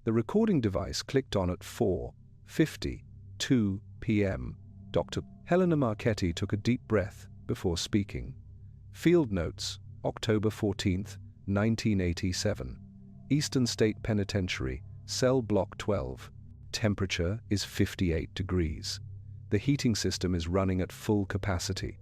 The recording device clicked on at 4:52 p.m. Dr. Helena Marchetti took a deep breath before speaking. Field notes, October 14, 1987. Eastern State Penitentiary, cell block 12. Temperature is 58 degrees. The heating system is running at full capacity.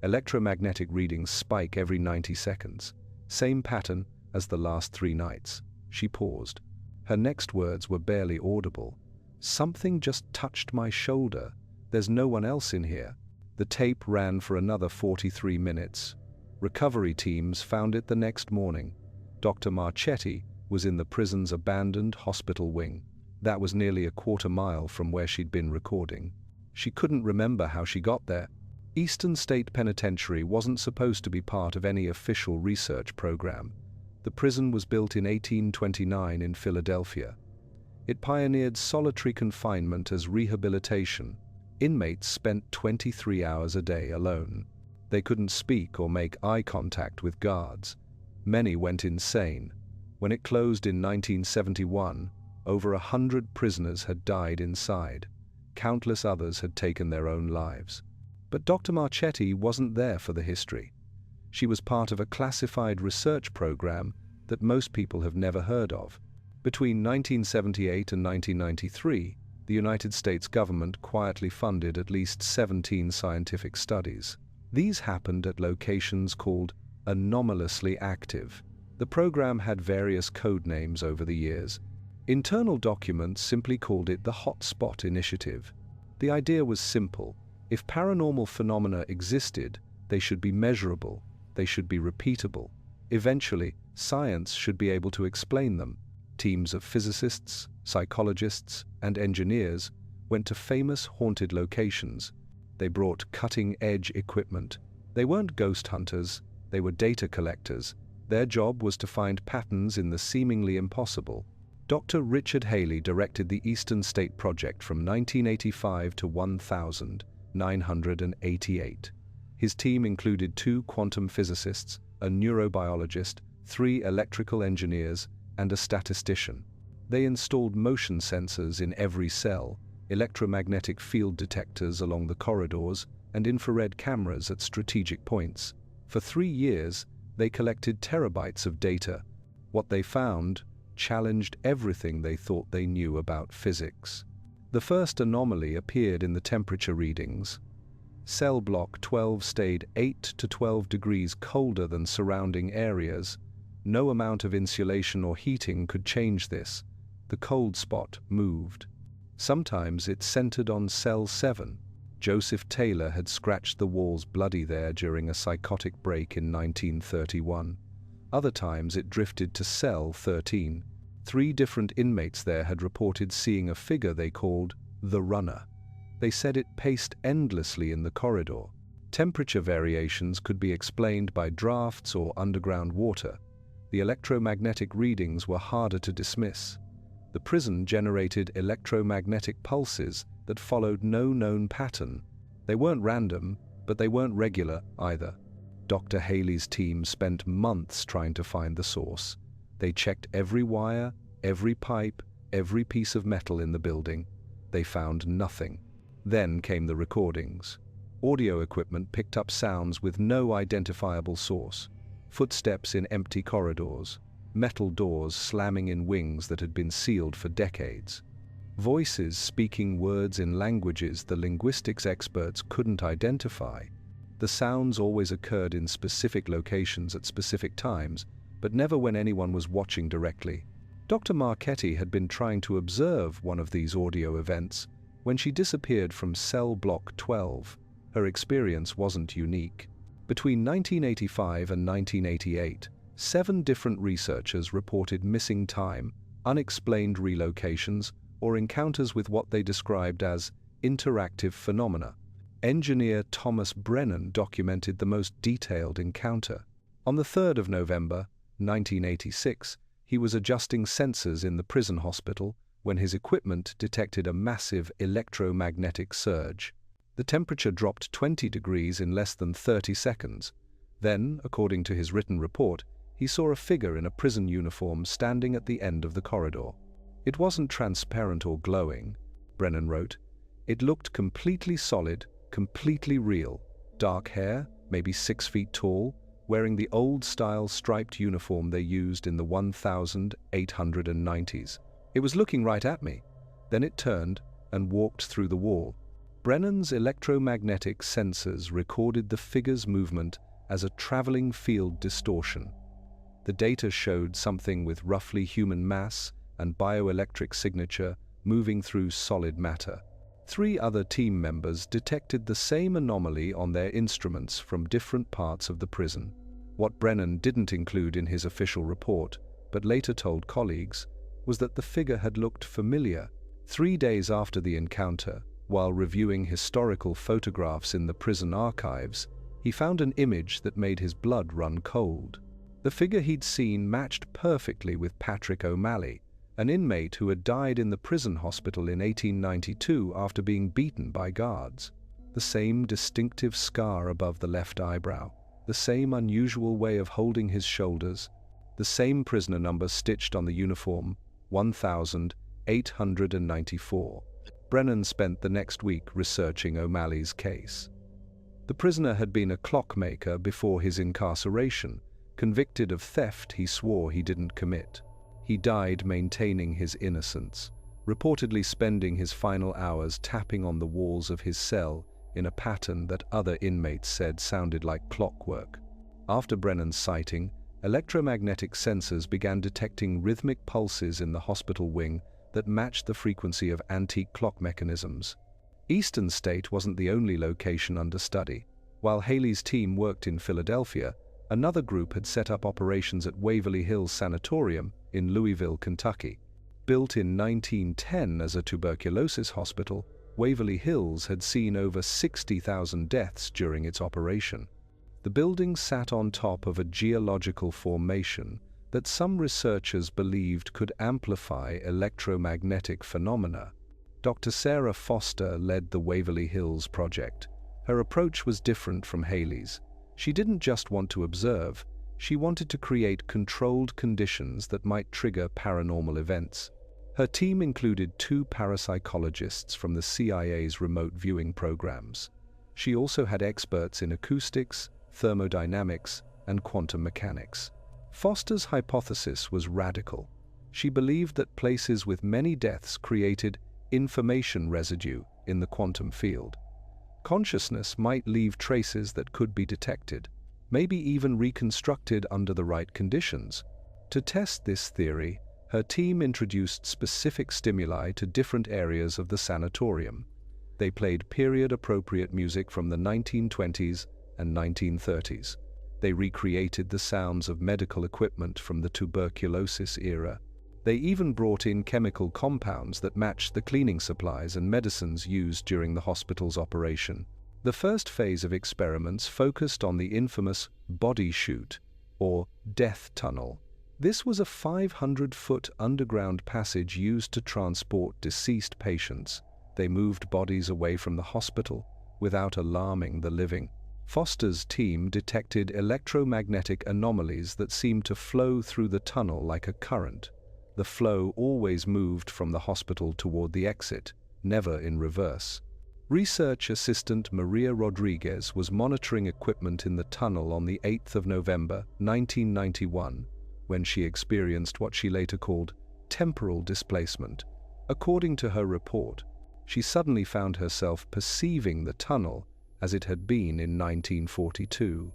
Electromagnetic readings spike every 90 seconds. Same pattern as the last 3 nights. She paused. Her next words were barely audible. Something just touched my shoulder. There's no one else in here. The tape ran for another 43 minutes. Recovery teams found it the next morning. Dr. Marchetti was in the prison's abandoned hospital wing. That was nearly a quarter-mile from where she'd been recording. She couldn't remember how she got there. Eastern State Penitentiary wasn't supposed to be part of any official research program. The prison was built in 1829 in Philadelphia. It pioneered solitary confinement as rehabilitation. Inmates spent 23 hours a day alone. They couldn't speak or make eye contact with guards. Many went insane. When it closed in 1971, over 100 prisoners had died inside. Countless others had taken their own lives. But Dr. Marchetti wasn't there for the history. She was part of a classified research program that most people have never heard of. Between 1978 and 1993, the United States government quietly funded at least 17 scientific studies. These happened at locations called anomalously active. The program had various code names over the years. Internal documents simply called it the Hotspot Initiative. The idea was simple. If paranormal phenomena existed, they should be measurable, they should be repeatable. Eventually, science should be able to explain them. Teams of physicists, psychologists, and engineers went to famous haunted locations. They brought cutting-edge equipment. They weren't ghost hunters, they were data collectors. Their job was to find patterns in the seemingly impossible. Dr. Richard Haley directed the Eastern State Project from 1985 to 1988. His team included 2 quantum physicists, a neurobiologist, 3 electrical engineers, and a statistician. They installed motion sensors in every cell, electromagnetic field detectors along the corridors, and infrared cameras at strategic points. For 3 years, they collected terabytes of data. What they found challenged everything they thought they knew about physics. The first anomaly appeared in the temperature readings. Cell block 12 stayed 8 to 12 degrees colder than surrounding areas. No amount of insulation or heating could change this. The cold spot moved. Sometimes it centered on cell 7. Joseph Taylor had scratched the walls bloody there during a psychotic break in 1931. Other times it drifted to cell 13. 3 different inmates there had reported seeing a figure they called the Runner. They said it paced endlessly in the corridor. Temperature variations could be explained by drafts or underground water. The electromagnetic readings were harder to dismiss. The prison generated electromagnetic pulses that followed no known pattern. They weren't random, but they weren't regular either. Dr. Haley's team spent months trying to find the source. They checked every wire, every pipe, every piece of metal in the building. They found nothing. Then came the recordings. Audio equipment picked up sounds with no identifiable source. Footsteps in empty corridors. Metal doors slamming in wings that had been sealed for decades. Voices speaking words in languages the linguistics experts couldn't identify. The sounds always occurred in specific locations at specific times, but never when anyone was watching directly. Dr. Marchetti had been trying to observe one of these audio events when she disappeared from cell block 12. Her experience wasn't unique. Between 1985 and 1988, 7 different researchers reported missing time, unexplained relocations, or encounters with what they described as interactive phenomena. Engineer Thomas Brennan documented the most detailed encounter. On the 3rd of November, 1986, he was adjusting sensors in the prison hospital when his equipment detected a massive electromagnetic surge. The temperature dropped 20 degrees in less than 30 seconds. Then, according to his written report, he saw a figure in a prison uniform standing at the end of the corridor. It wasn't transparent or glowing, Brennan wrote. It looked completely solid, completely real. Dark hair, maybe 6 feet tall, wearing the old-style striped uniform they used in the 1890s. It was looking right at me. Then it turned and walked through the wall. Brennan's electromagnetic sensors recorded the figure's movement as a traveling field distortion. The data showed something with roughly human mass and bioelectric signature moving through solid matter. 3 other team members detected the same anomaly on their instruments from different parts of the prison. What Brennan didn't include in his official report, but later told colleagues, was that the figure had looked familiar. 3 days after the encounter, while reviewing historical photographs in the prison archives, he found an image that made his blood run cold. The figure he'd seen matched perfectly with Patrick O'Malley, an inmate who had died in the prison hospital in 1892 after being beaten by guards. The same distinctive scar above the left eyebrow, the same unusual way of holding his shoulders, the same prisoner number stitched on the uniform, 1894. Brennan spent the next week researching O'Malley's case. The prisoner had been a clockmaker before his incarceration, convicted of theft he swore he didn't commit. He died maintaining his innocence, reportedly spending his final hours tapping on the walls of his cell in a pattern that other inmates said sounded like clockwork. After Brennan's sighting, electromagnetic sensors began detecting rhythmic pulses in the hospital wing that matched the frequency of antique clock mechanisms. Eastern State wasn't the only location under study. While Haley's team worked in Philadelphia, another group had set up operations at Waverly Hills Sanatorium in Louisville, Kentucky. Built in 1910 as a tuberculosis hospital, Waverly Hills had seen over 60,000 deaths during its operation. The building sat on top of a geological formation that some researchers believed could amplify electromagnetic phenomena. Dr. Sarah Foster led the Waverly Hills project. Her approach was different from Haley's. She didn't just want to observe, she wanted to create controlled conditions that might trigger paranormal events. Her team included 2 parapsychologists from the CIA's remote viewing programs. She also had experts in acoustics, thermodynamics, and quantum mechanics. Foster's hypothesis was radical. She believed that places with many deaths created information residue in the quantum field. Consciousness might leave traces that could be detected, maybe even reconstructed under the right conditions. To test this theory, her team introduced specific stimuli to different areas of the sanatorium. They played period-appropriate music from the 1920s and 1930s. They recreated the sounds of medical equipment from the tuberculosis era. They even brought in chemical compounds that matched the cleaning supplies and medicines used during the hospital's operation. The first phase of experiments focused on the infamous body chute, or death tunnel. This was a 500-foot underground passage used to transport deceased patients. They moved bodies away from the hospital without alarming the living. Foster's team detected electromagnetic anomalies that seemed to flow through the tunnel like a current. The flow always moved from the hospital toward the exit, never in reverse. Research assistant Maria Rodriguez was monitoring equipment in the tunnel on the 8th of November, 1991, when she experienced what she later called temporal displacement. According to her report, she suddenly found herself perceiving the tunnel as it had been in 1942.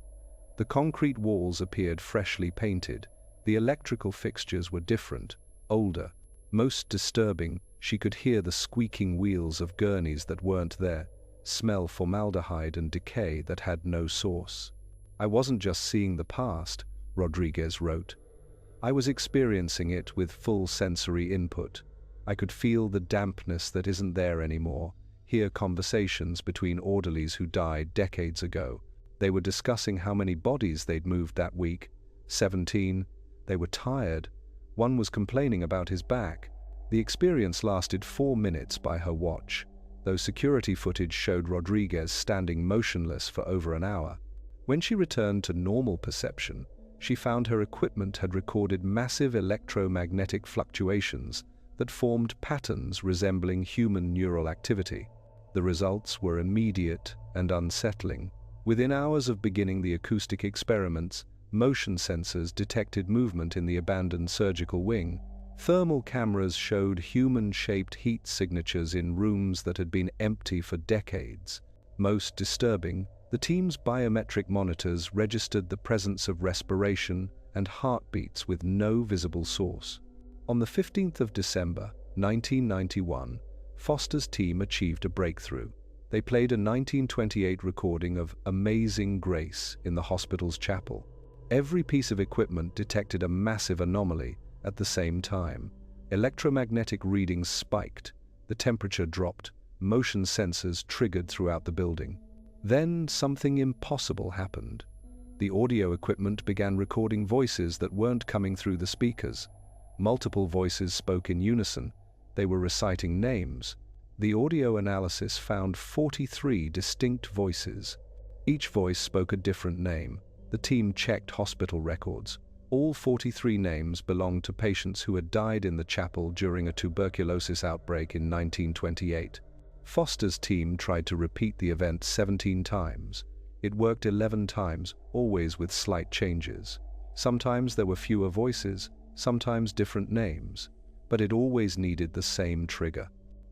The concrete walls appeared freshly painted. The electrical fixtures were different, older. Most disturbing, she could hear the squeaking wheels of gurneys that weren't there, smell formaldehyde and decay that had no source. I wasn't just seeing the past, Rodriguez wrote. I was experiencing it with full sensory input. I could feel the dampness that isn't there anymore, hear conversations between orderlies who died decades ago. They were discussing how many bodies they'd moved that week. 17. They were tired. One was complaining about his back. The experience lasted 4 minutes by her watch, though security footage showed Rodriguez standing motionless for over an hour. When she returned to normal perception, she found her equipment had recorded massive electromagnetic fluctuations that formed patterns resembling human neural activity. The results were immediate and unsettling. Within hours of beginning the acoustic experiments, motion sensors detected movement in the abandoned surgical wing. Thermal cameras showed human-shaped heat signatures in rooms that had been empty for decades. Most disturbing, the team's biometric monitors registered the presence of respiration and heartbeats with no visible source. On the 15th of December, 1991, Foster's team achieved a breakthrough. They played a 1928 recording of "Amazing Grace" in the hospital's chapel. Every piece of equipment detected a massive anomaly at the same time. Electromagnetic readings spiked, the temperature dropped, motion sensors triggered throughout the building. Then something impossible happened. The audio equipment began recording voices that weren't coming through the speakers. Multiple voices spoke in unison. They were reciting names. The audio analysis found 43 distinct voices. Each voice spoke a different name. The team checked hospital records. All 43 names belonged to patients who had died in the chapel during a tuberculosis outbreak in 1928. Foster's team tried to repeat the event 17 times. It worked 11 times, always with slight changes. Sometimes there were fewer voices, sometimes different names, but it always needed the same trigger.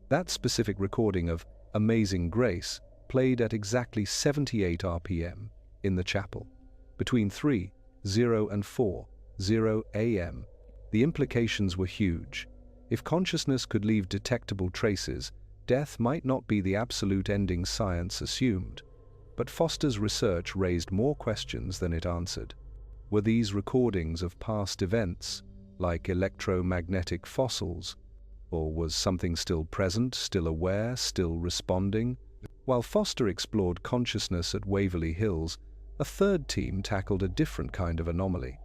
That specific recording of "Amazing Grace" played at exactly 78 RPM in the chapel, between 3:0 and 4:0 AM. The implications were huge. If consciousness could leave detectable traces, death might not be the absolute ending science assumed. But Foster's research raised more questions than it answered. Were these recordings of past events, like electromagnetic fossils? Or was something still present, still aware, still responding? While Foster explored consciousness at Waverly Hills, a third team tackled a different kind of anomaly.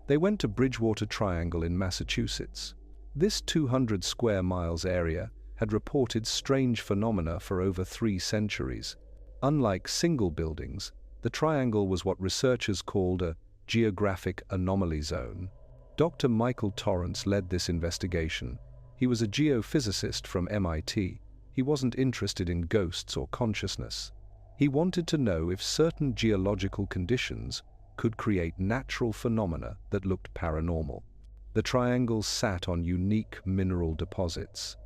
They went to Bridgewater Triangle in Massachusetts. This 200 square miles area had reported strange phenomena for over 3 centuries. Unlike single buildings, the triangle was what researchers called a geographic anomaly zone. Dr. Michael Torrance led this investigation. He was a geophysicist from MIT. He wasn't interested in ghosts or consciousness. He wanted to know if certain geological conditions could create natural phenomena that looked paranormal. The triangle sat on unique mineral deposits.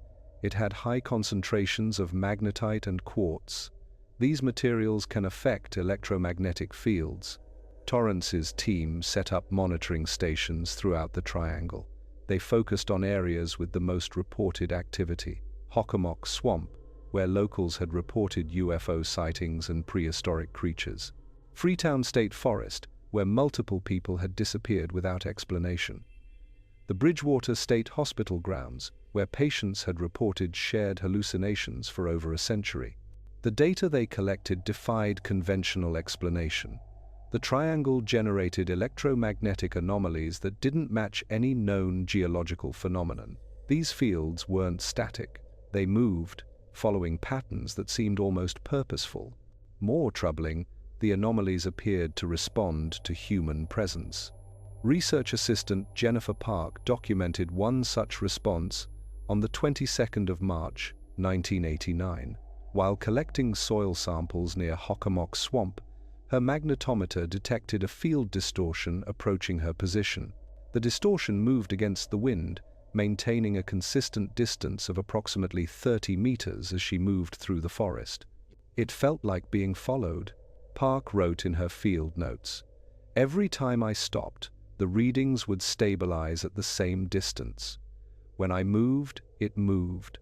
It had high concentrations of magnetite and quartz. These materials can affect electromagnetic fields. Torrance's team set up monitoring stations throughout the triangle. They focused on areas with the most reported activity: Hockomock Swamp, where locals had reported UFO sightings and prehistoric creatures; Freetown State Forest, where multiple people had disappeared without explanation; the Bridgewater State Hospital grounds, where patients had reported shared hallucinations for over a century. The data they collected defied conventional explanation. The triangle generated electromagnetic anomalies that didn't match any known geological phenomenon. These fields weren't static. They moved, following patterns that seemed almost purposeful. More troubling, the anomalies appeared to respond to human presence. Research assistant Jennifer Park documented one such response on the 22nd of March, 1989. While collecting soil samples near Hockomock Swamp, her magnetometer detected a field distortion approaching her position. The distortion moved against the wind, maintaining a consistent distance of approximately 30 meters as she moved through the forest. It felt like being followed. Park wrote in her field notes, "Every time I stopped, the readings would stabilize at the same distance. When I moved, it moved.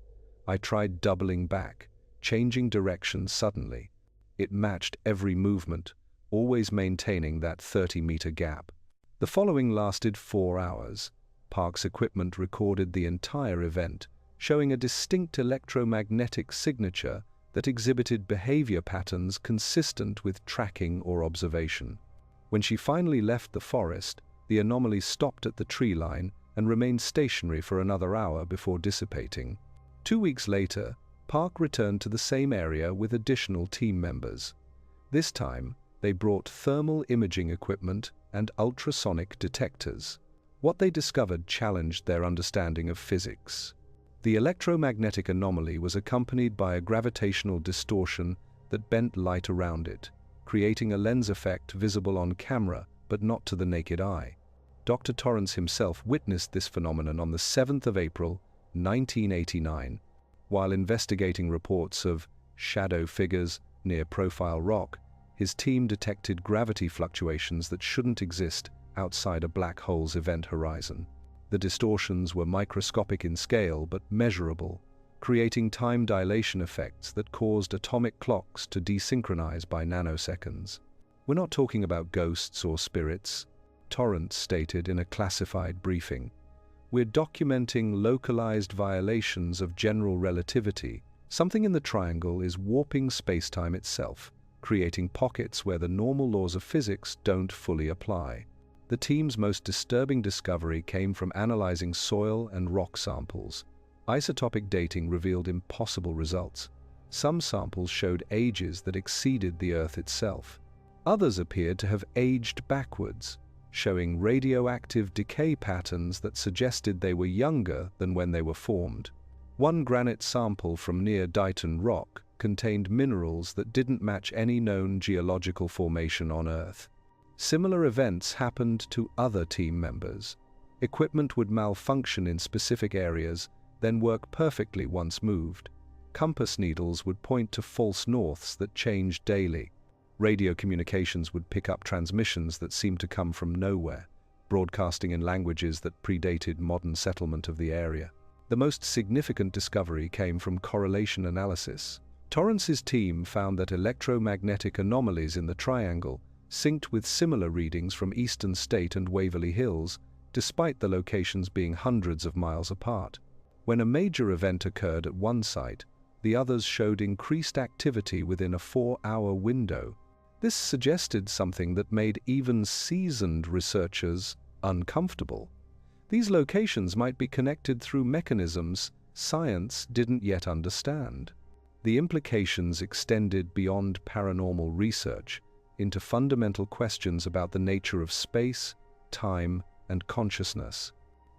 I tried doubling back, changing direction suddenly. It matched every movement, always maintaining that 30-meter gap." The following lasted 4 hours. Park's equipment recorded the entire event, showing a distinct electromagnetic signature that exhibited behavior patterns consistent with tracking or observation. When she finally left the forest, the anomaly stopped at the tree line and remained stationary for another hour before dissipating. 2 weeks later, Park returned to the same area with additional team members. This time, they brought thermal imaging equipment and ultrasonic detectors. What they discovered challenged their understanding of physics. The electromagnetic anomaly was accompanied by a gravitational distortion that bent light around it, creating a lens effect visible on camera but not to the naked eye. Dr. Torrance himself witnessed this phenomenon on the 7th of April, 1989, while investigating reports of shadow figures near Profile Rock. His team detected gravity fluctuations that shouldn't exist outside a black hole's event horizon. The distortions were microscopic in scale but measurable, creating time dilation effects that caused atomic clocks to desynchronize by nanoseconds. "We're not talking about ghosts or spirits," Torrance stated in a classified briefing. "We're documenting localized violations of general relativity. Something in the triangle is warping spacetime itself, creating pockets where the normal laws of physics don't fully apply." The team's most disturbing discovery came from analyzing soil and rock samples. Isotopic dating revealed impossible results. Some samples showed ages that exceeded the Earth itself. Others appeared to have aged backwards, showing radioactive decay patterns that suggested they were younger than when they were formed. One granite sample from near Dighton Rock contained minerals that didn't match any known geological formation on Earth. Similar events happened to other team members. Equipment would malfunction in specific areas, then work perfectly once moved. Compass needles would point to false norths that changed daily. Radio communications would pick up transmissions that seemed to come from nowhere, broadcasting in languages that predated modern settlement of the area. The most significant discovery came from correlation analysis. Torrance's team found that electromagnetic anomalies in the triangle synced with similar readings from Eastern State and Waverly Hills, despite the locations being hundreds of miles apart. When a major event occurred at one site, the others showed increased activity within a 4-hour window. This suggested something that made even seasoned researchers uncomfortable. These locations might be connected through mechanisms science didn't yet understand. The implications extended beyond paranormal research into fundamental questions about the nature of space, time, and consciousness.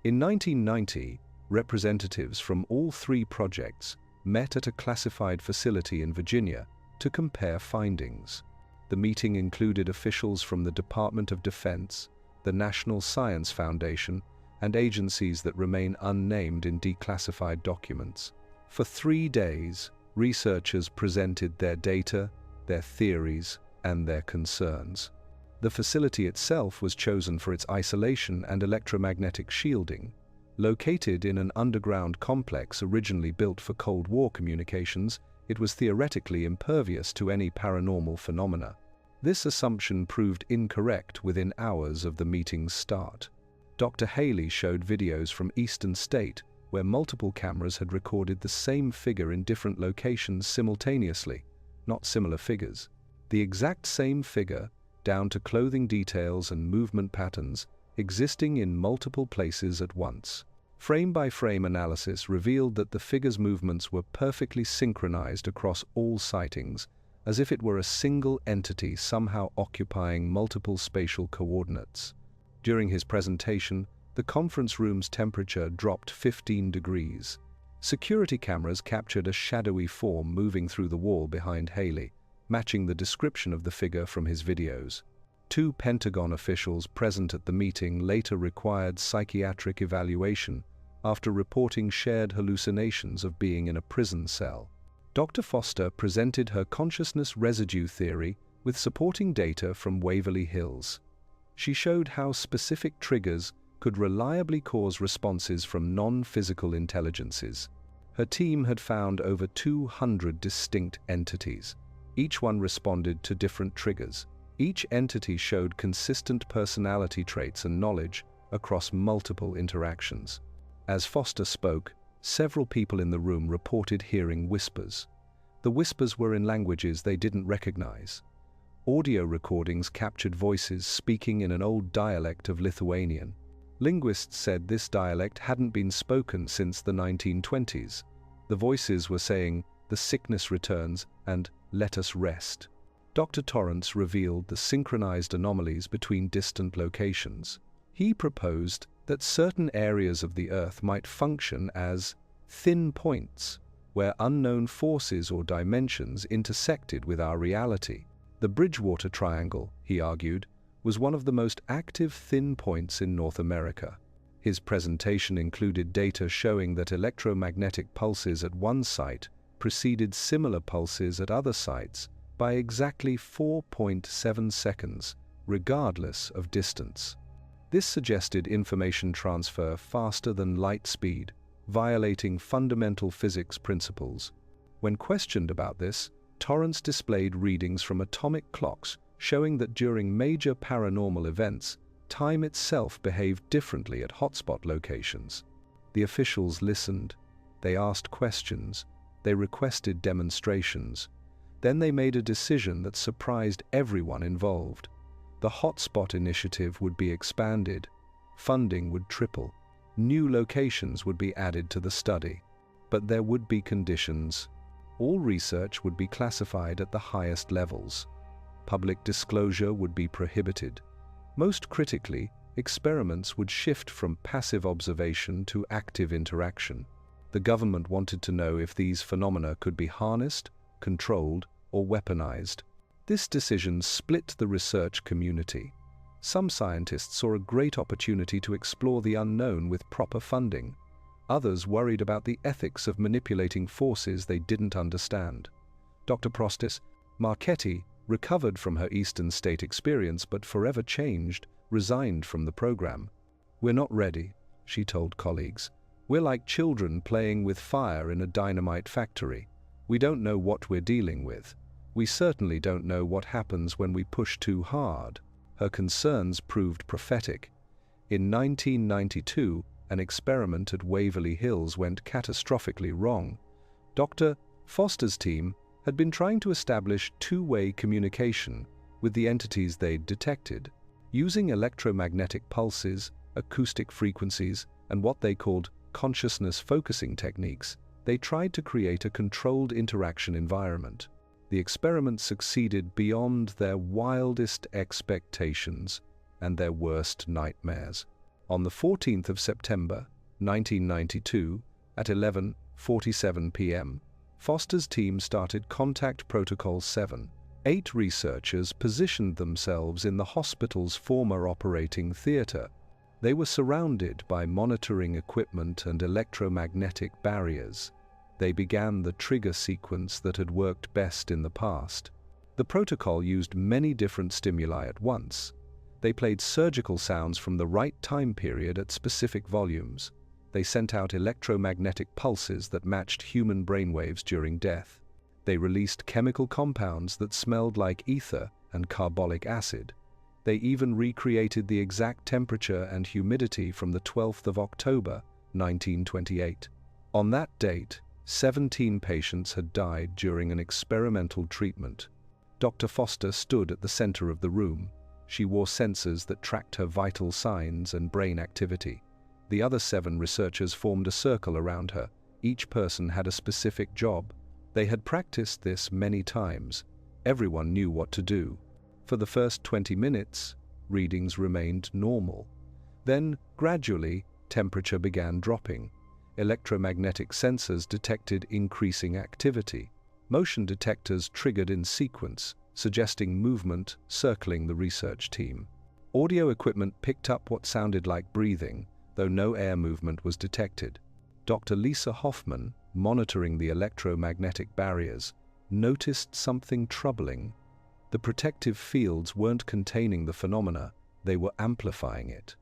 In 1990, representatives from all three projects met at a classified facility in Virginia to compare findings. The meeting included officials from the Department of Defense, the National Science Foundation, and agencies that remain unnamed in declassified documents. For 3 days, researchers presented their data, their theories, and their concerns. The facility itself was chosen for its isolation and electromagnetic shielding. Located in an underground complex originally built for Cold War communications, it was theoretically impervious to any paranormal phenomena. This assumption proved incorrect within hours of the meeting's start. Dr. Haley showed videos from Eastern State where multiple cameras had recorded the same figure in different locations simultaneously, not similar figures. The exact same figure, down to clothing details and movement patterns, existing in multiple places at once. Frame-by-frame analysis revealed that the figure's movements were perfectly synchronized across all sightings, as if it were a single entity somehow occupying multiple spatial coordinates. During his presentation, the conference room's temperature dropped 15 degrees. Security cameras captured a shadowy form moving through the wall behind Haley, matching the description of the figure from his videos. 2 Pentagon officials present at the meeting later required psychiatric evaluation after reporting shared hallucinations of being in a prison cell. Dr. Foster presented her consciousness residue theory with supporting data from Waverly Hills. She showed how specific triggers could reliably cause responses from non-physical intelligences. Her team had found over 200 distinct entities. Each one responded to different triggers. Each entity showed consistent personality traits and knowledge across multiple interactions. As Foster spoke, several people in the room reported hearing whispers. The whispers were in languages they didn't recognize. Audio recordings captured voices speaking in an old dialect of Lithuanian. Linguists said this dialect hadn't been spoken since the 1920s. The voices were saying, "The sickness returns," and "Let us rest." Dr. Torrance revealed the synchronized anomalies between distant locations. He proposed that certain areas of the Earth might function as thin points, where unknown forces or dimensions intersected with our reality. The Bridgewater Triangle, he argued, was one of the most active thin points in North America. His presentation included data showing that electromagnetic pulses at one site preceded similar pulses at other sites by exactly 4.7 seconds, regardless of distance. This suggested information transfer faster than light speed, violating fundamental physics principles. When questioned about this, Torrance displayed readings from atomic clocks showing that during major paranormal events, time itself behaved differently at hotspot locations. The officials listened, they asked questions, they requested demonstrations. Then they made a decision that surprised everyone involved. The hotspot initiative would be expanded, funding would triple, new locations would be added to the study. But there would be conditions. All research would be classified at the highest levels. Public disclosure would be prohibited. Most critically, experiments would shift from passive observation to active interaction. The government wanted to know if these phenomena could be harnessed, controlled, or weaponized. This decision split the research community. Some scientists saw a great opportunity to explore the unknown with proper funding. Others worried about the ethics of manipulating forces they didn't understand. Dr. Prostis Marchetti recovered from her Eastern State experience but forever changed, resigned from the program. "We're not ready," she told colleagues. "We're like children playing with fire in a dynamite factory. We don't know what we're dealing with. We certainly don't know what happens when we push too hard." Her concerns proved prophetic. In 1992, an experiment at Waverly Hills went catastrophically wrong. Dr. Foster's team had been trying to establish two-way communication with the entities they'd detected. Using electromagnetic pulses, acoustic frequencies, and what they called consciousness focusing techniques, they tried to create a controlled interaction environment. The experiment succeeded beyond their wildest expectations and their worst nightmares. On the 14th of September, 1992, at 11:47 p.m., Foster's team started Contact Protocol 7. 8 researchers positioned themselves in the hospital's former operating theater. They were surrounded by monitoring equipment and electromagnetic barriers. They began the trigger sequence that had worked best in the past. The protocol used many different stimuli at once. They played surgical sounds from the right time period at specific volumes. They sent out electromagnetic pulses that matched human brainwaves during death. They released chemical compounds that smelled like ether and carbolic acid. They even recreated the exact temperature and humidity from the 12th of October, 1928. On that date, 17 patients had died during an experimental treatment. Dr. Foster stood at the center of the room. She wore sensors that tracked her vital signs and brain activity. The other 7 researchers formed a circle around her. Each person had a specific job. They had practiced this many times. Everyone knew what to do. For the first 20 minutes, readings remained normal. Then, gradually, temperature began dropping. Electromagnetic sensors detected increasing activity. Motion detectors triggered in sequence, suggesting movement circling the research team. Audio equipment picked up what sounded like breathing, though no air movement was detected. Dr. Lisa Hoffman, monitoring the electromagnetic barriers, noticed something troubling. The protective fields weren't containing the phenomena, they were amplifying it.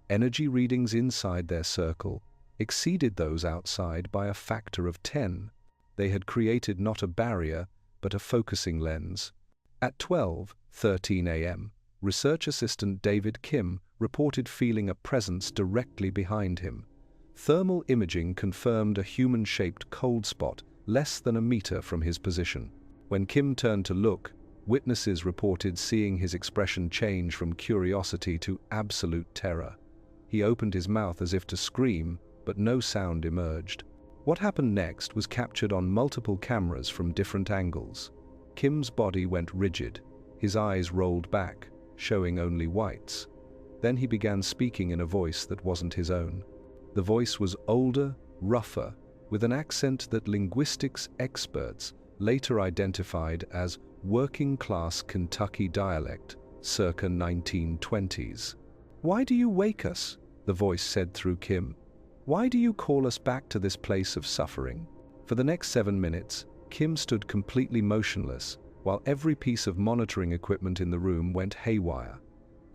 Energy readings inside their circle exceeded those outside by a factor of 10. They had created not a barrier, but a focusing lens. At 12:13 a.m., research assistant David Kim reported feeling a presence directly behind him. Thermal imaging confirmed a human-shaped cold spot less than a meter from his position. When Kim turned to look, witnesses reported seeing his expression change from curiosity to absolute terror. He opened his mouth as if to scream, but no sound emerged. What happened next was captured on multiple cameras from different angles. Kim's body went rigid. His eyes rolled back, showing only whites. Then he began speaking in a voice that wasn't his own. The voice was older, rougher, with an accent that linguistics experts later identified as working-class Kentucky dialect, circa 1920s. "Why do you wake us?" the voice said through Kim. "Why do you call us back to this place of suffering?" For the next 7 minutes, Kim stood completely motionless, while every piece of monitoring equipment in the room went haywire.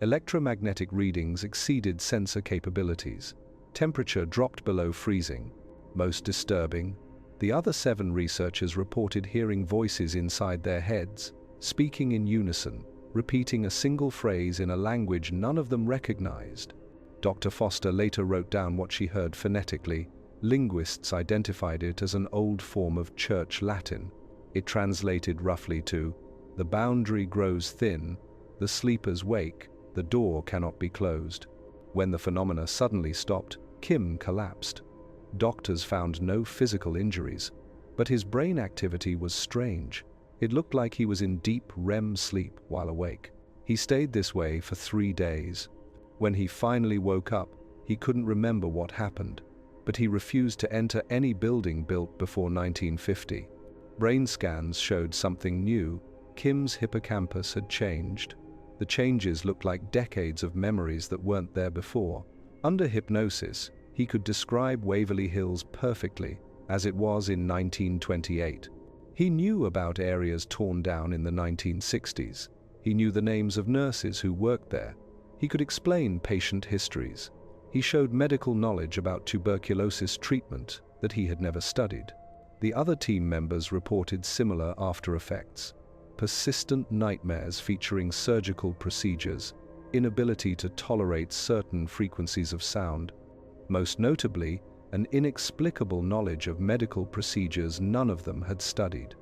Electromagnetic readings exceeded sensor capabilities. Temperature dropped below freezing. Most disturbing, the other 7 researchers reported hearing voices inside their heads, speaking in unison, repeating a single phrase in a language none of them recognized. Dr. Foster later wrote down what she heard phonetically. Linguists identified it as an old form of Church Latin. It translated roughly to, "The boundary grows thin, the sleepers wake, the door cannot be closed." When the phenomena suddenly stopped, Kim collapsed. Doctors found no physical injuries, but his brain activity was strange. It looked like he was in deep REM sleep while awake. He stayed this way for 3 days. When he finally woke up, he couldn't remember what happened, but he refused to enter any building built before 1950. Brain scans showed something new. Kim's hippocampus had changed. The changes looked like decades of memories that weren't there before. Under hypnosis, he could describe Waverly Hills perfectly, as it was in 1928. He knew about areas torn down in the 1960s. He knew the names of nurses who worked there. He could explain patient histories. He showed medical knowledge about tuberculosis treatment that he had never studied. The other team members reported similar after effects. Persistent nightmares featuring surgical procedures, inability to tolerate certain frequencies of sound. Most notably, an inexplicable knowledge of medical procedures none of them had studied.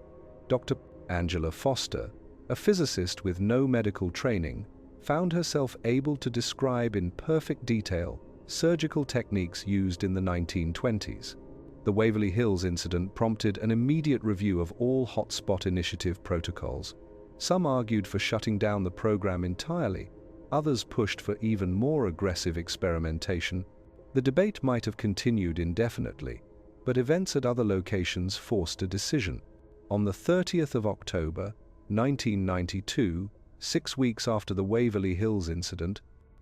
Dr. Angela Foster, a physicist with no medical training, found herself able to describe in perfect detail surgical techniques used in the 1920s. The Waverly Hills incident prompted an immediate review of all Hotspot initiative protocols. Some argued for shutting down the program entirely, others pushed for even more aggressive experimentation. The debate might have continued indefinitely, but events at other locations forced a decision. On the 30th of October, 1992, 6 weeks after the Waverly Hills incident,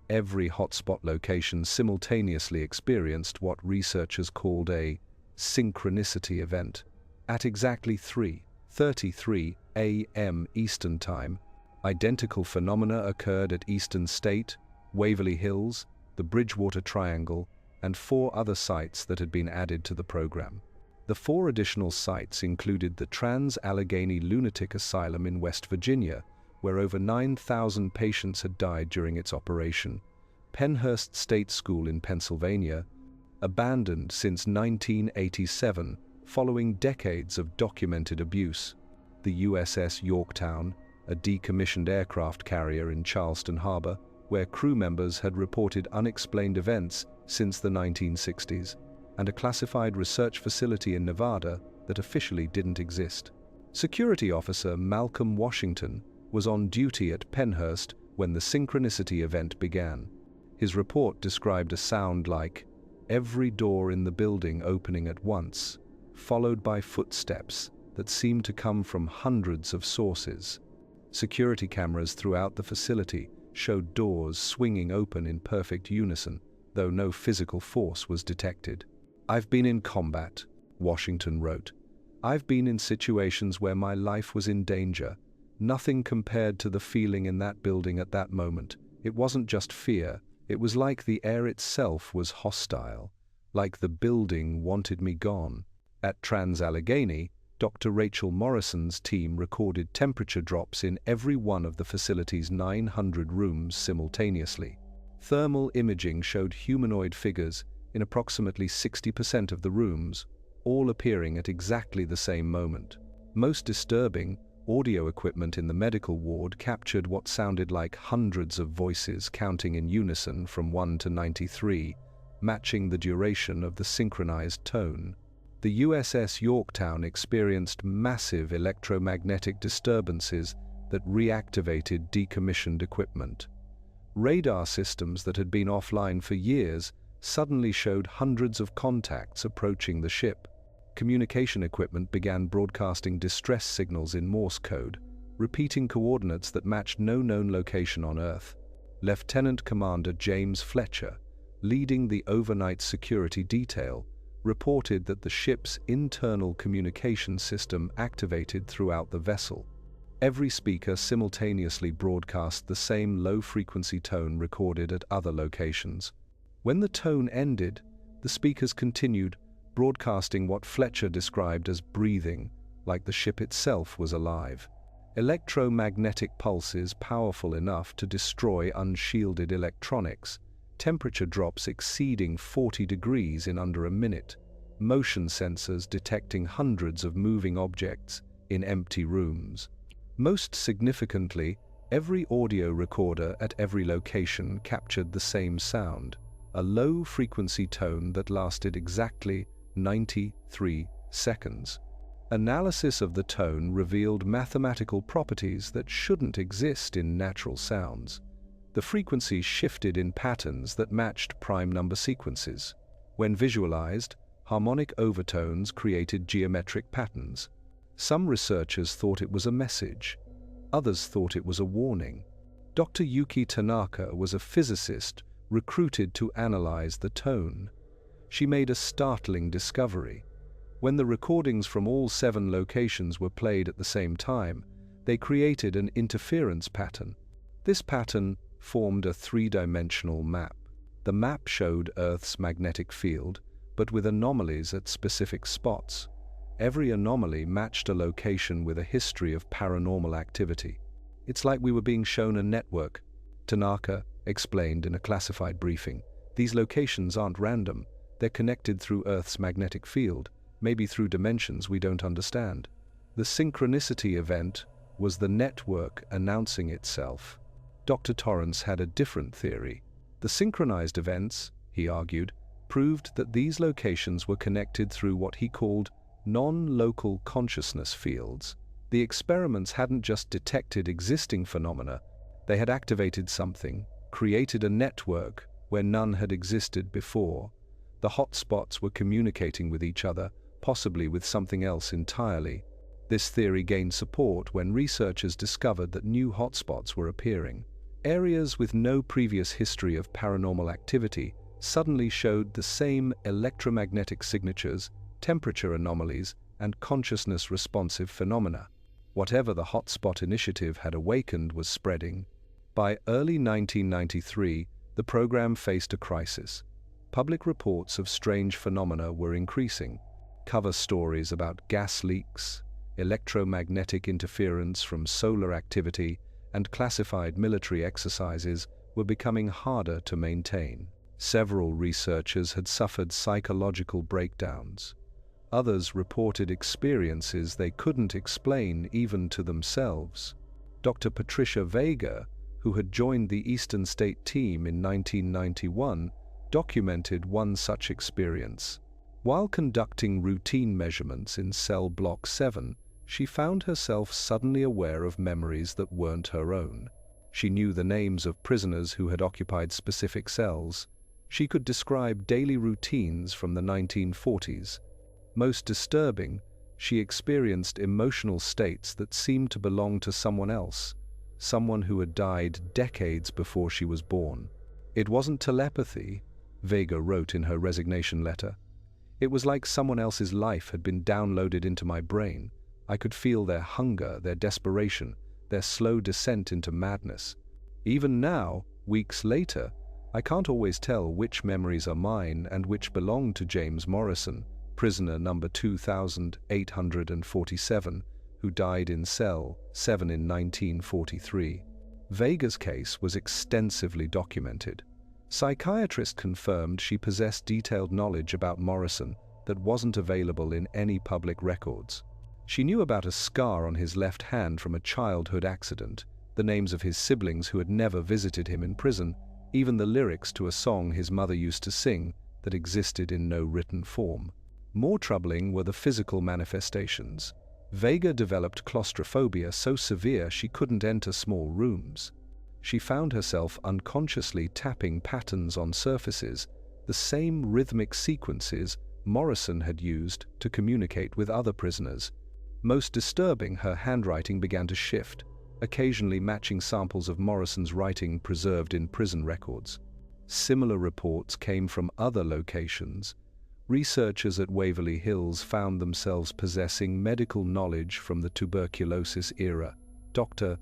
every hotspot location simultaneously experienced what researchers called a synchronicity event. At exactly 3:33 a.m. Eastern Time, identical phenomena occurred at Eastern State, Waverly Hills, the Bridgewater Triangle, and 4 other sites that had been added to the program. The 4 additional sites included the Trans-Allegheny Lunatic Asylum in West Virginia, where over 9,000 patients had died during its operation, Penhurst State School in Pennsylvania, abandoned since 1987 following decades of documented abuse, the USS Yorktown, a decommissioned aircraft carrier in Charleston Harbor, where crew members had reported unexplained events since the 1960s, and a classified research facility in Nevada that officially didn't exist. Security officer Malcolm Washington was on duty at Penhurst when the synchronicity event began. His report described a sound like every door in the building opening at once, followed by footsteps that seemed to come from hundreds of sources. Security cameras throughout the facility showed doors swinging open in perfect unison, though no physical force was detected. "I've been in combat," Washington wrote. "I've been in situations where my life was in danger. Nothing compared to the feeling in that building at that moment. It wasn't just fear, it was like the air itself was hostile, like the building wanted me gone." At Trans-Allegheny, Dr. Rachel Morrison's team recorded temperature drops in every one of the facility's 900 rooms simultaneously. Thermal imaging showed humanoid figures in approximately 60% of the rooms, all appearing at exactly the same moment. Most disturbing, audio equipment in the medical ward captured what sounded like hundreds of voices counting in unison from 1 to 93, matching the duration of the synchronized tone. The USS Yorktown experienced massive electromagnetic disturbances that reactivated decommissioned equipment. Radar systems that had been offline for years suddenly showed hundreds of contacts approaching the ship. Communication equipment began broadcasting distress signals in Morse code, repeating coordinates that matched no known location on Earth. Lieutenant Commander James Fletcher, leading the overnight security detail, reported that the ship's internal communication system activated throughout the vessel. Every speaker simultaneously broadcast the same low-frequency tone recorded at other locations. When the tone ended, the speakers continued, broadcasting what Fletcher described as breathing, like the ship itself was alive. Electromagnetic pulses powerful enough to destroy unshielded electronics, temperature drops exceeding 40 degrees in under a minute, motion sensors detecting hundreds of moving objects in empty rooms. Most significantly, every audio recorder at every location captured the same sound, a low-frequency tone that lasted exactly 93 seconds. Analysis of the tone revealed mathematical properties that shouldn't exist in natural sounds. The frequency shifted in patterns that matched prime number sequences. When visualized, harmonic overtones created geometric patterns. Some researchers thought it was a message. Others thought it was a warning. Dr. Yuki Tanaka was a physicist recruited to analyze the tone. She made a startling discovery. When the recordings from all 7 locations were played at the same time, they created an interference pattern. This pattern formed a 3-dimensional map. The map showed Earth's magnetic field, but with anomalies at specific spots. Every anomaly matched a location with a history of paranormal activity. It's like we were being shown a network, Tanaka explained in a classified briefing. These locations aren't random. They're connected through Earth's magnetic field, maybe through dimensions we don't understand. The synchronicity event was the network announcing itself. Dr. Torrance had a different theory. The synchronized events, he argued, proved that these locations were connected through what he called non-local consciousness fields. The experiments hadn't just detected existing phenomena, they had activated something, created a network where none had existed before. The hotspots were communicating with each other, possibly with something else entirely. This theory gained support when researchers discovered that new hotspots were appearing. Areas with no previous history of paranormal activity suddenly showed the same electromagnetic signatures, temperature anomalies, and consciousness-responsive phenomena. Whatever the hotspot initiative had awakened was spreading. By early 1993, the program faced a crisis. Public reports of strange phenomena were increasing. Cover stories about gas leaks, electromagnetic interference from solar activity, and classified military exercises were becoming harder to maintain. Several researchers had suffered psychological breakdowns. Others reported experiences they couldn't explain even to themselves. Dr. Patricia Vega, who had joined the Eastern State team in 1991, documented one such experience. While conducting routine measurements in cell block 7, she found herself suddenly aware of memories that weren't her own. She knew the names of prisoners who had occupied specific cells. She could describe daily routines from the 1940s. Most disturbing, she experienced emotional states that seemed to belong to someone else, someone who had died decades before she was born. It wasn't telepathy, Vega wrote in her resignation letter. It was like someone else's life had been downloaded into my brain. I could feel their hunger, their desperation, their slow descent into madness. Even now, weeks later, I can't always tell which memories are mine and which belong to James Morrison, prisoner number 2847, who died in cell 7 in 1943. Vega's case was extensively documented. Psychiatrists confirmed she possessed detailed knowledge about Morrison that wasn't available in any public records. She knew about a scar on his left hand from a childhood accident, the names of his siblings who had never visited him in prison, even the lyrics to a song his mother used to sing that existed in no written form. More troubling were the physical manifestations. Vega developed claustrophobia so severe she couldn't enter small rooms. She found herself unconsciously tapping patterns on surfaces, the same rhythmic sequences Morrison had used to communicate with other prisoners. Most disturbing, her handwriting began to shift, occasionally matching samples of Morrison's writing preserved in prison records. Similar reports came from other locations. Researchers at Waverly Hills found themselves possessing medical knowledge from the tuberculosis era. Dr.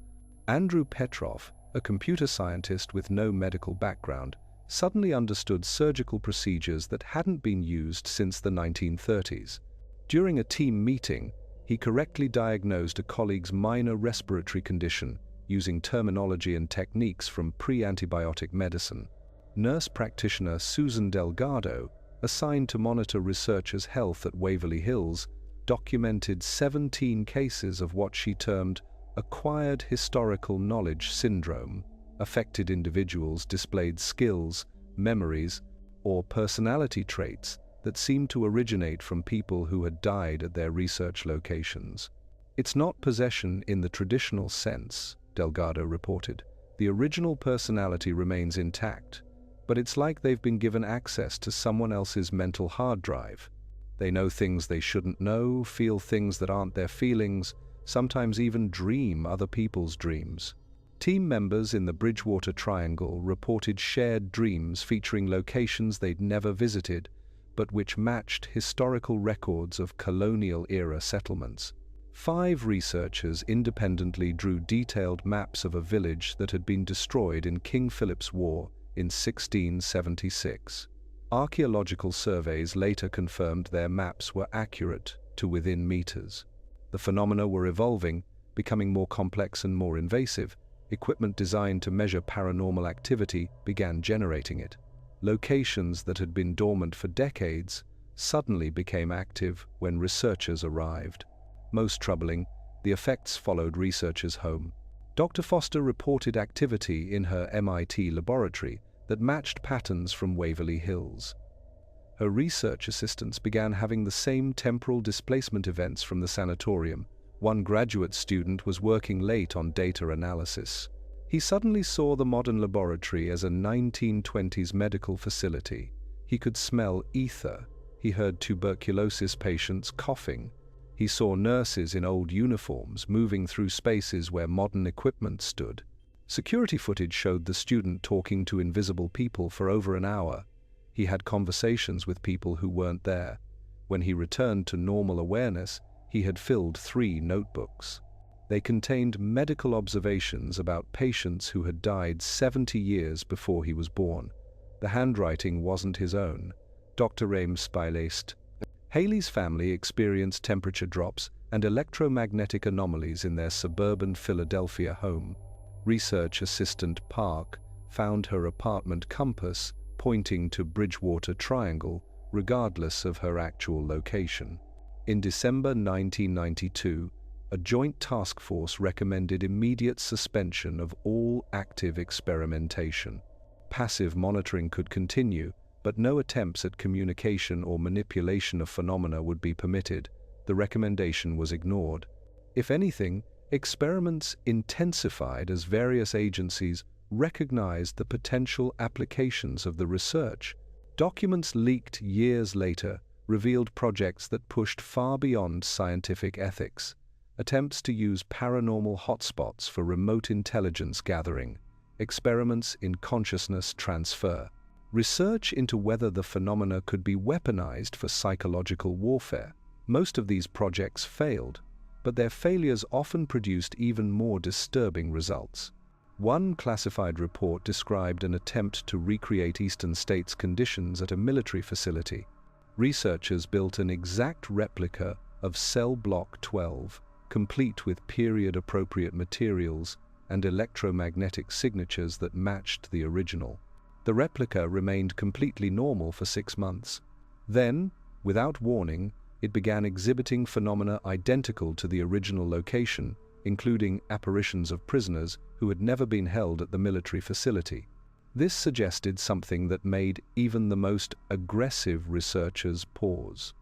Andrew Petrov, a computer scientist with no medical background, suddenly understood surgical procedures that hadn't been used since the 1930s. During a team meeting, he correctly diagnosed a colleague's minor respiratory condition using terminology and techniques from pre-antibiotic medicine. Nurse practitioner Susan Delgado, assigned to monitor researchers' health at Waverly Hills, documented 17 cases of what she termed acquired historical knowledge syndrome. Affected individuals displayed skills, memories, or personality traits that seemed to originate from people who had died at their research locations. It's not possession in the traditional sense, Delgado reported. The original personality remains intact, but it's like they've been given access to someone else's mental hard drive. They know things they shouldn't know, feel things that aren't their feelings, sometimes even dream other people's dreams. Team members in the Bridgewater Triangle reported shared dreams featuring locations they'd never visited, but which matched historical records of colonial-era settlements. 5 researchers independently drew detailed maps of a village that had been destroyed in King Philip's War in 1676. Archaeological surveys later confirmed their maps were accurate to within meters. The phenomena were evolving, becoming more complex and more invasive. Equipment designed to measure paranormal activity began generating it. Locations that had been dormant for decades suddenly became active when researchers arrived. Most troubling, the effects followed researchers home. Dr. Foster reported activity in her MIT laboratory that matched patterns from Waverly Hills. Her research assistants began having the same temporal displacement events from the sanatorium. One graduate student was working late on data analysis. He suddenly saw the modern laboratory as a 1920s medical facility. He could smell ether. He heard tuberculosis patients coughing. He saw nurses in old uniforms moving through spaces where modern equipment stood. Security footage showed the student talking to invisible people for over an hour. He had conversations with people who weren't there. When he returned to normal awareness, he had filled 3 notebooks. They contained medical observations about patients who had died 70 years before he was born. The handwriting wasn't his own. Dr. Ames spliced. Haley's family experienced temperature drops and electromagnetic anomalies in their suburban Philadelphia home. Research assistant Park found her apartment compass pointing to Bridgewater Triangle, regardless of her actual location. In December 1992, a joint task force recommended immediate suspension of all active experimentation. Passive monitoring could continue, but no attempts at communication or manipulation of phenomena would be permitted. The recommendation was ignored. If anything, experiments intensified as various agencies recognized the potential applications of the research. Documents leaked years later revealed projects that pushed far beyond scientific ethics. Attempts to use paranormal hotspots for remote intelligence gathering, experiments in consciousness transfer, research into whether the phenomena could be weaponized for psychological warfare. Most of these projects failed, but their failures often produced even more disturbing results. One classified report described an attempt to recreate Eastern State's conditions at a military facility. Researchers built an exact replica of Cell Block 12, complete with period-appropriate materials and electromagnetic signatures that matched the original. The replica remained completely normal for 6 months. Then, without warning, it began exhibiting phenomena identical to the original location, including apparitions of prisoners who had never been held at the military facility. This suggested something that made even the most aggressive researchers pause.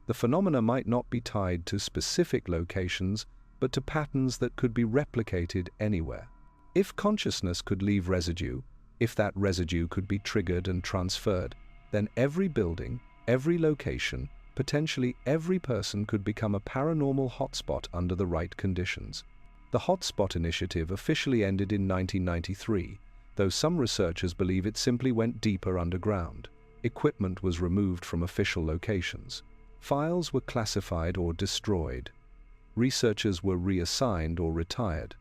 The phenomena might not be tied to specific locations, but to patterns that could be replicated anywhere. If consciousness could leave residue, if that residue could be triggered and transferred, then every building, Every location, potentially every person could become a paranormal hotspot under the right conditions. The Hotspot initiative officially ended in 1993, though some researchers believe it simply went deeper underground. Equipment was removed from official locations. Files were classified or destroyed. Researchers were reassigned or retired.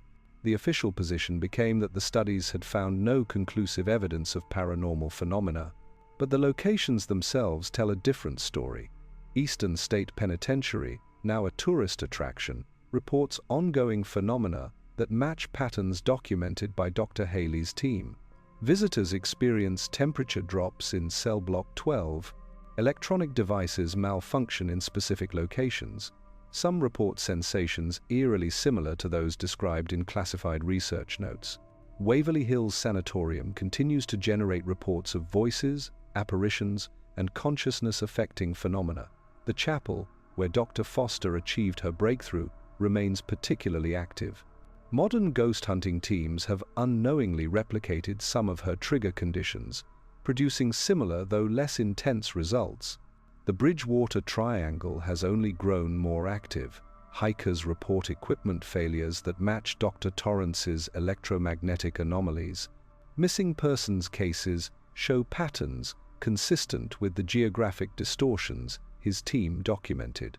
The official position became that the studies had found no conclusive evidence of paranormal phenomena, but the locations themselves tell a different story. Eastern State Penitentiary, now a tourist attraction, reports ongoing phenomena that match patterns documented by Dr. Haley's team. Visitors experience temperature drops in cell block 12, electronic devices malfunction in specific locations. Some report sensations eerily similar to those described in classified research notes. Waverly Hills Sanatorium continues to generate reports of voices, apparitions, and consciousness-affecting phenomena. The chapel, where Dr. Foster achieved her breakthrough, remains particularly active. Modern ghost hunting teams have unknowingly replicated some of her trigger conditions, producing similar though less intense results. The Bridgewater Triangle has only grown more active. Hikers report equipment failures that match Dr. Torrance's electromagnetic anomalies. Missing persons cases show patterns consistent with the geographic distortions his team documented.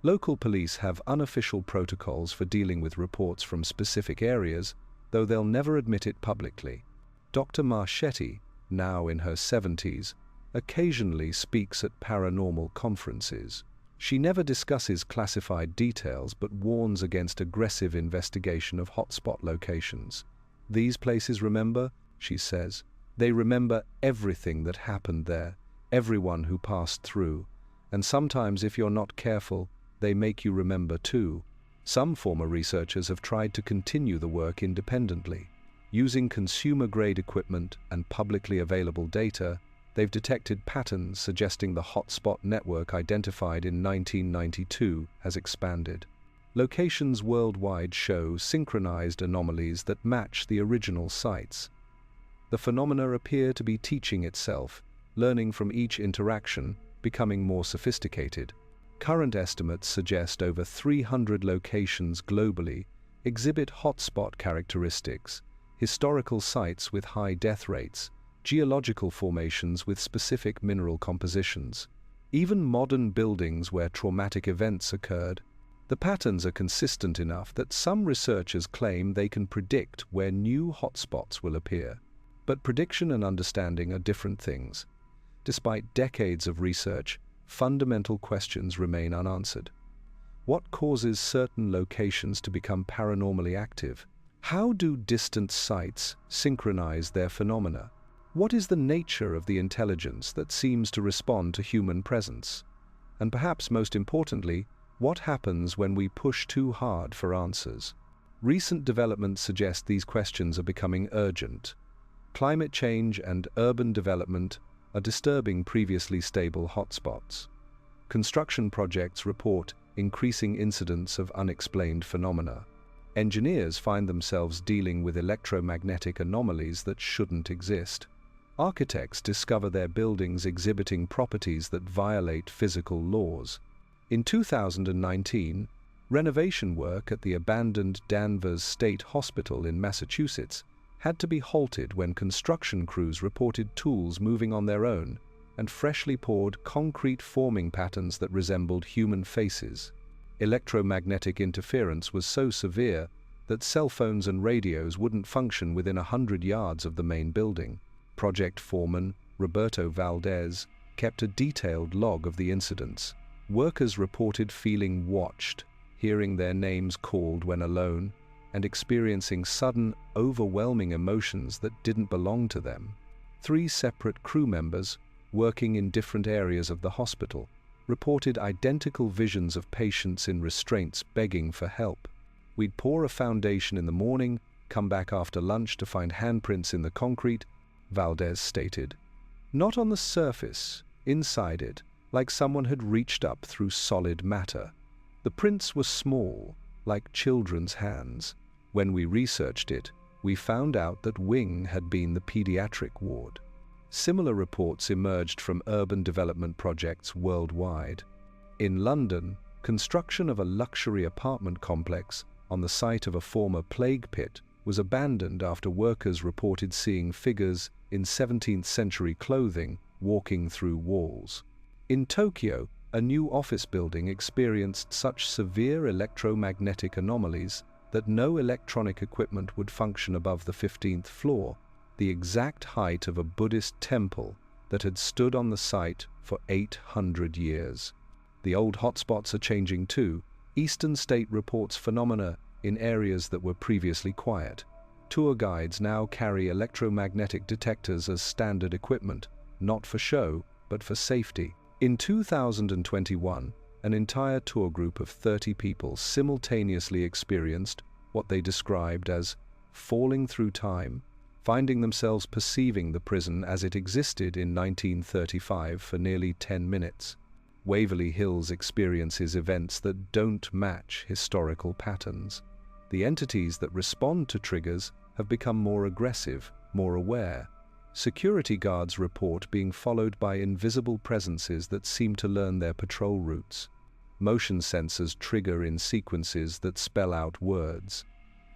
Local police have unofficial protocols for dealing with reports from specific areas, though they'll never admit it publicly. Dr. Marchetti, now in her 70s, occasionally speaks at paranormal conferences. She never discusses classified details but warns against aggressive investigation of hotspot locations. These places remember, she says. They remember everything that happened there, everyone who passed through, and sometimes if you're not careful, they make you remember too. Some former researchers have tried to continue the work independently. Using consumer-grade equipment and publicly available data, they've detected patterns suggesting the hotspot network identified in 1992 has expanded. Locations worldwide show synchronized anomalies that match the original sites. The phenomena appear to be teaching itself, learning from each interaction, becoming more sophisticated. Current estimates suggest over 300 locations globally exhibit hotspot characteristics, historical sites with high death rates, geological formations with specific mineral compositions, even modern buildings where traumatic events occurred. The patterns are consistent enough that some researchers claim they can predict where new hotspots will appear. But prediction and understanding are different things. Despite decades of research, fundamental questions remain unanswered. What causes certain locations to become paranormally active? How do distant sites synchronize their phenomena? What is the nature of the intelligence that seems to respond to human presence? And perhaps most importantly, what happens when we push too hard for answers? Recent developments suggest these questions are becoming urgent. Climate change and urban development are disturbing previously stable hotspots. Construction projects report increasing incidents of unexplained phenomena. Engineers find themselves dealing with electromagnetic anomalies that shouldn't exist. Architects discover their buildings exhibiting properties that violate physical laws. In 2019, renovation work at the abandoned Danvers State Hospital in Massachusetts had to be halted when construction crews reported tools moving on their own and freshly poured concrete forming patterns that resembled human faces. Electromagnetic interference was so severe that cell phones and radios wouldn't function within 100 yards of the main building. Project foreman Roberto Valdez kept a detailed log of the incidents. Workers reported feeling watched, hearing their names called when alone, and experiencing sudden, overwhelming emotions that didn't belong to them. 3 separate crew members, working in different areas of the hospital, reported identical visions of patients in restraints begging for help. We'd pour a foundation in the morning, come back after lunch to find handprints in the concrete, Valdez stated. Not on the surface, inside it, like someone had reached up through solid matter. The prints were small, like children's hands. When we researched it, we found out that wing had been the pediatric ward. Similar reports emerged from urban development projects worldwide. In London, construction of a luxury apartment complex on the site of a former plague pit was abandoned after workers reported seeing figures in 17th-century clothing walking through walls. In Tokyo, a new office building experienced such severe electromagnetic anomalies that no electronic equipment would function above the 15th floor, the exact height of a Buddhist temple that had stood on the site for 800 years. The old hotspots are changing too. Eastern State reports phenomena in areas that were previously quiet. Tour guides now carry electromagnetic detectors as standard equipment, not for show, but for safety. In 2021, an entire tour group of 30 people simultaneously experienced what they described as falling through time, finding themselves perceiving the prison as it existed in 1935 for nearly 10 minutes. Waverly Hills experiences events that don't match historical patterns. The entities that respond to triggers have become more aggressive, more aware. Security guards report being followed by invisible presences that seem to learn their patrol routes. Motion sensors trigger in sequences that spell out words.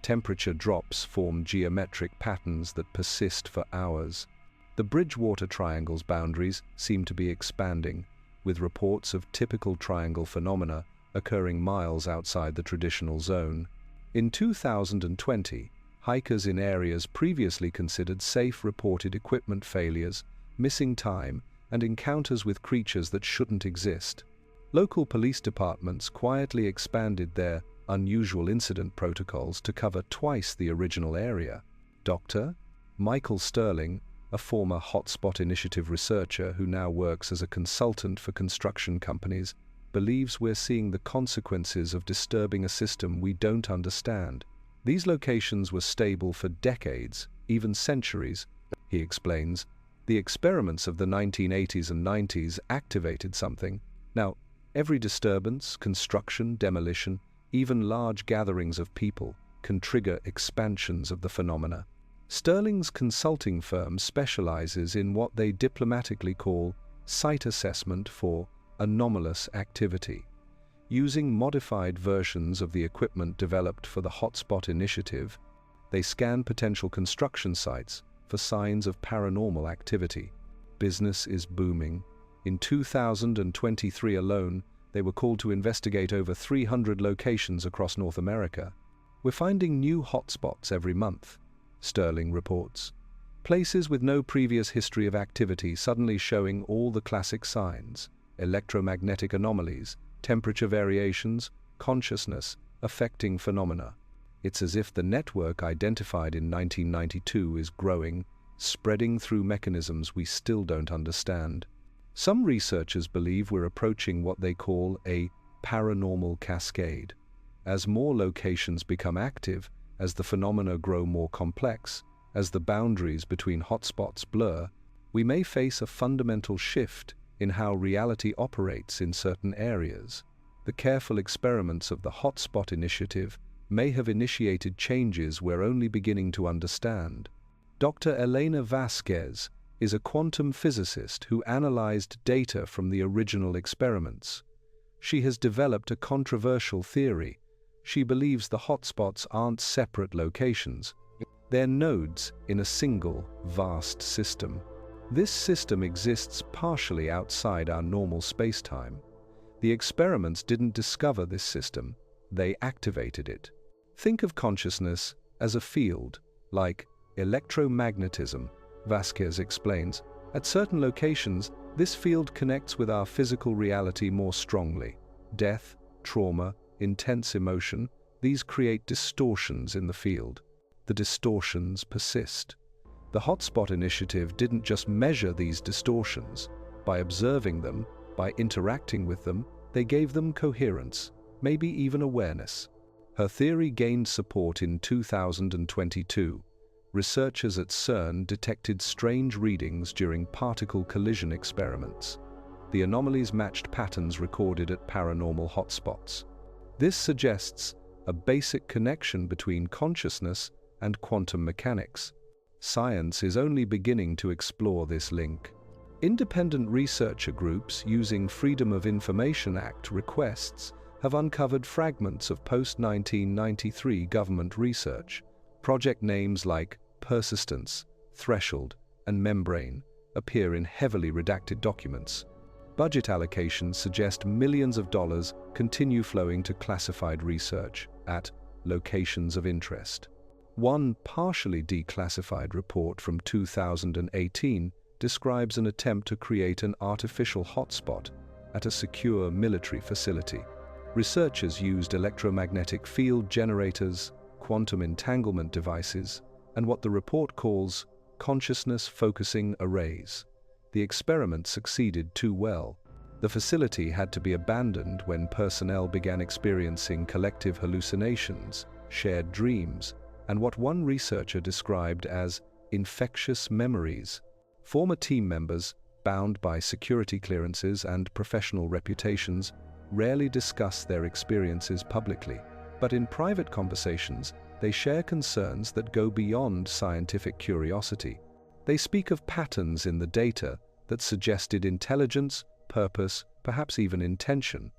Temperature drops form geometric patterns that persist for hours. The Bridgewater Triangle's boundaries seem to be expanding, with reports of typical triangle phenomena occurring miles outside the traditional zone. In 2020, hikers in areas previously considered safe reported equipment failures, missing time, and encounters with creatures that shouldn't exist. Local police departments quietly expanded their unusual incident protocols to cover twice the original area. Dr. Michael Sterling, a former Hotspot Initiative researcher who now works as a consultant for construction companies, believes we're seeing the consequences of disturbing a system we don't understand. These locations were stable for decades, even centuries, he explains. The experiments of the 1980s and 90s activated something. Now, every disturbance, construction, demolition, even large gatherings of people can trigger expansions of the phenomena. Sterling's consulting firm specializes in what they diplomatically call site assessment for anomalous activity. Using modified versions of the equipment developed for the Hotspot Initiative, they scan potential construction sites for signs of paranormal activity. Business is booming. In 2023 alone, they were called to investigate over 300 locations across North America. We're finding new hotspots every month, Sterling reports. Places with no previous history of activity suddenly showing all the classic signs: electromagnetic anomalies, temperature variations, consciousness affecting phenomena. It's as if the network identified in 1992 is growing, spreading through mechanisms we still don't understand. Some researchers believe we're approaching what they call a paranormal cascade. As more locations become active, as the phenomena grow more complex, as the boundaries between hotspots blur, we may face a fundamental shift in how reality operates in certain areas. The careful experiments of the Hotspot Initiative may have initiated changes we're only beginning to understand. Dr. Elena Vasquez is a quantum physicist who analyzed data from the original experiments. She has developed a controversial theory. She believes the hotspots aren't separate locations. They're nodes in a single, vast system. This system exists partially outside our normal space-time. The experiments didn't discover this system, they activated it. Think of consciousness as a field, like electromagnetism, Vasquez explains. At certain locations, this field connects with our physical reality more strongly. Death, trauma, intense emotion, these create distortions in the field. The distortions persist. The Hotspot Initiative didn't just measure these distortions. By observing them, by interacting with them, they gave them coherence, maybe even awareness. Her theory gained support in 2022. Researchers at CERN detected strange readings during particle collision experiments. The anomalies matched patterns recorded at paranormal hotspots. This suggests a basic connection between consciousness and quantum mechanics. Science is only beginning to explore this link. Independent researcher groups using Freedom of Information Act requests have uncovered fragments of post-1993 government research. Project names like Persistence, Threshold, and Membrane appear in heavily redacted documents. Budget allocations suggest millions of dollars continue flowing to classified research at locations of interest. One partially declassified report from 2018 describes an attempt to create an artificial hotspot at a secure military facility. Researchers used electromagnetic field generators, quantum entanglement devices, and what the report calls consciousness-focusing arrays. The experiment succeeded too well. The facility had to be abandoned when personnel began experiencing collective hallucinations, shared dreams, and what one researcher described as infectious memories. Former team members, bound by security clearances and professional reputations, rarely discuss their experiences publicly, but in private conversations, they share concerns that go beyond scientific curiosity. They speak of patterns in the data that suggested intelligence, purpose, perhaps even intention.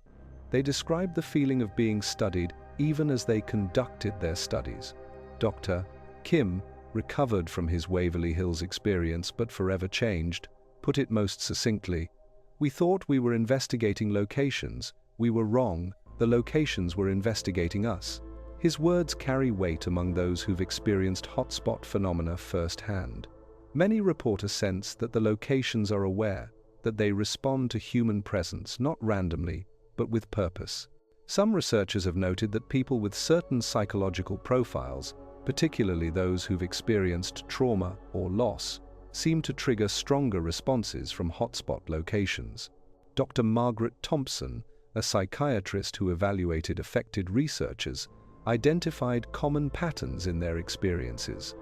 They describe the feeling of being studied even as they conducted their studies. Dr. Kim, recovered from his Waverly Hills experience but forever changed, put it most succinctly, "We thought we were investigating locations. We were wrong. The locations were investigating us." His words carry weight among those who've experienced hotspot phenomena firsthand. Many report a sense that the locations are aware, that they respond to human presence not randomly, but with purpose. Some researchers have noted that people with certain psychological profiles, particularly those who've experienced trauma or loss, seem to trigger stronger responses from hotspot locations. Dr. Margaret Thompson, a psychiatrist who evaluated affected researchers, identified common patterns in their experiences.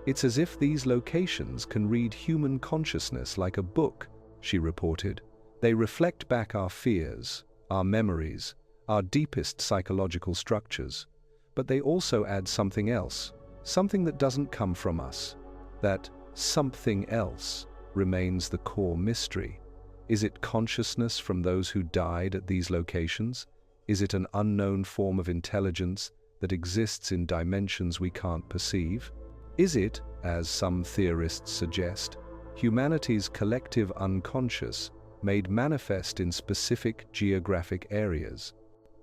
"It's as if these locations can read human consciousness like a book," she reported. "They reflect back our fears, our memories, our deepest psychological structures. But they also add something else, something that doesn't come from us. That something else remains the core mystery. Is it consciousness from those who died at these locations? Is it an unknown form of intelligence that exists in dimensions we can't perceive? Is it, as some theorists suggest, humanity's collective unconscious made manifest in specific geographic areas?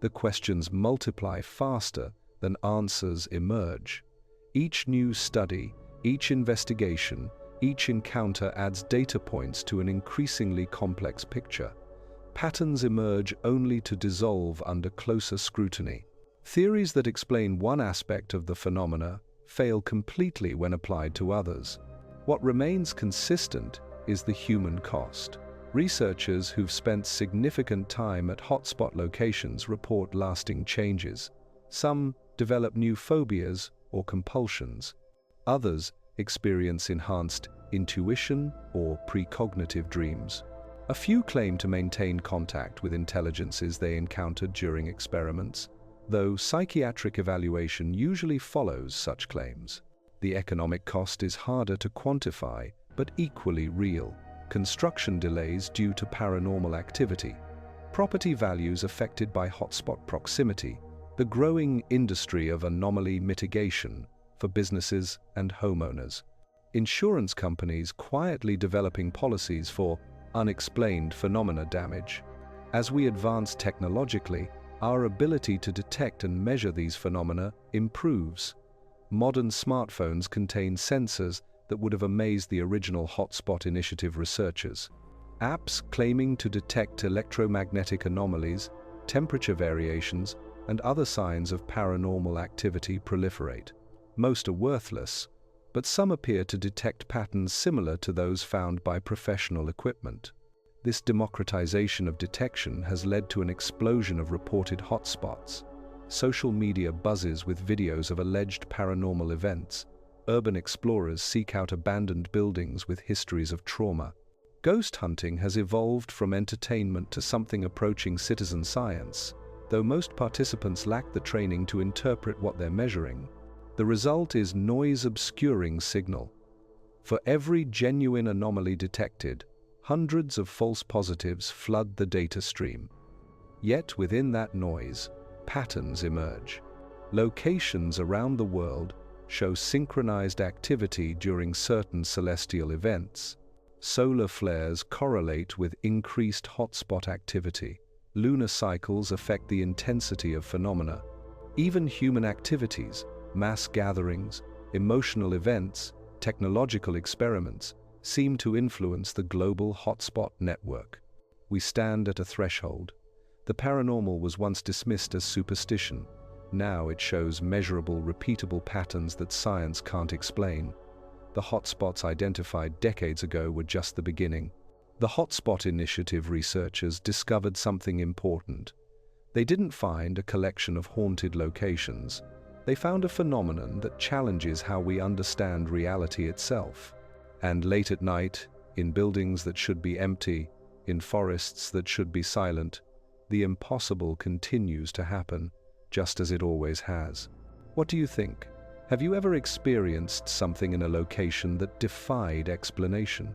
The questions multiply faster than answers emerge. Each new study, each investigation, each encounter adds data points to an increasingly complex picture. Patterns emerge only to dissolve under closer scrutiny. Theories that explain one aspect of the phenomena fail completely when applied to others. What remains consistent is the human cost. Researchers who've spent significant time at hotspot locations report lasting changes. Some develop new phobias or compulsions. Others experience enhanced intuition or precognitive dreams. A few claim to maintain contact with intelligences they encountered during experiments, though psychiatric evaluation usually follows such claims. The economic cost is harder to quantify, but equally real. Construction delays due to paranormal activity, property values affected by hotspot proximity, the growing industry of anomaly mitigation for businesses and homeowners, insurance companies quietly developing policies for unexplained phenomena damage. As we advance technologically, our ability to detect and measure these phenomena improves. Modern smartphones contain sensors that would have amazed the original Hotspot Initiative researchers. Apps claiming to detect electromagnetic anomalies, temperature variations, and other signs of paranormal activity proliferate. Most are worthless, but some appear to detect patterns similar to those found by professional equipment. This democratization of detection has led to an explosion of reported hotspots. Social media buzzes with videos of alleged paranormal events. Urban explorers seek out abandoned buildings with histories of trauma. Ghost hunting has evolved from entertainment to something approaching citizen science, though most participants lack the training to interpret what they're measuring. The result is noise-obscuring signal, For every genuine anomaly detected, hundreds of false positives flood the data stream. Yet within that noise, patterns emerge. Locations around the world show synchronized activity during certain celestial events. Solar flares correlate with increased hotspot activity. Lunar cycles affect the intensity of phenomena. Even human activities, mass gatherings, emotional events, technological experiments, seem to influence the global hotspot network. We stand at a threshold. The paranormal was once dismissed as superstition. Now it shows measurable, repeatable patterns that science can't explain. The hotspots identified decades ago were just the beginning. The Hotspot Initiative researchers discovered something important. They didn't find a collection of haunted locations. They found a phenomenon that challenges how we understand reality itself. And late at night, in buildings that should be empty, in forests that should be silent, the impossible continues to happen, just as it always has. What do you think? Have you ever experienced something in a location that defied explanation?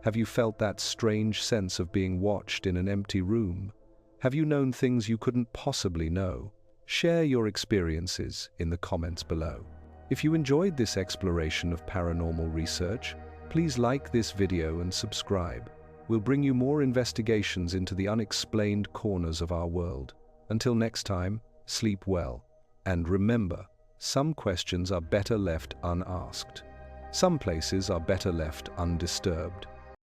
Have you felt that strange sense of being watched in an empty room? Have you known things you couldn't possibly know? Share your experiences in the comments below. If you enjoyed this exploration of paranormal research, please like this video and subscribe. We'll bring you more investigations into the unexplained corners of our world. Until next time, sleep well. And remember, some questions are better left unasked. Some places are better left undisturbed.